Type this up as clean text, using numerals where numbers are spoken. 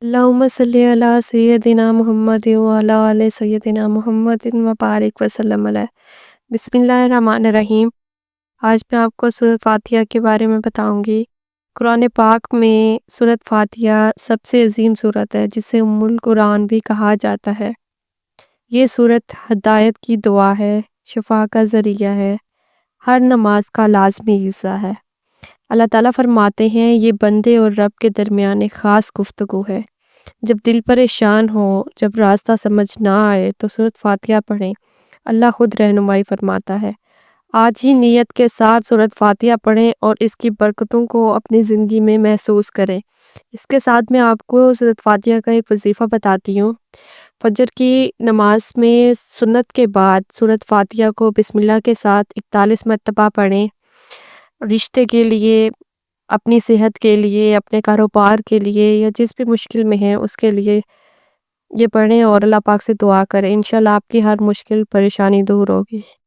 اللہم صلی علی سیدنا محمد وعلی آل سیدنا محمد وبارک وسلم علیہ۔ بسم اللہ الرحمن الرحیم۔ آج میں آپ کو سورۃ فاتحہ کے بارے میں بتاؤں گی۔ قرآن پاک میں سورۃ فاتحہ سب سے عظیم سورت ہے، جسے ام القرآن بھی کہا جاتا ہے۔ یہ سورت ہدایت کی دعا ہے، شفا کا ذریعہ ہے، ہر نماز کا لازمی حصہ ہے۔ اللہ تعالیٰ فرماتے ہیں، یہ بندے اور رب کے درمیان ایک خاص گفتگو ہے۔ جب دل پریشان ہو، جب راستہ سمجھ نہ آئے تو سورۃ فاتحہ پڑھیں، اللہ خود رہنمائی فرماتا ہے۔ آج ہی نیت کے ساتھ سورۃ فاتحہ پڑھیں اور اس کی برکتوں کو اپنی زندگی میں محسوس کریں۔ اس کے ساتھ میں آپ کو سورۃ فاتحہ کا ایک وظیفہ بتاتی ہوں۔ فجر کی نماز میں سنت کے بعد سورۃ فاتحہ کو بسم اللہ کے ساتھ 41 مرتبہ پڑھیں۔ رشتے کے لیے، اپنی صحت کے لیے، اپنے کاروبار کے لیے یا جس بھی مشکل میں ہیں اس کے لیے یہ پڑھیں اور اللہ پاک سے دعا کریں۔ انشاءاللہ آپ کی ہر مشکل پریشانی دور ہوگی۔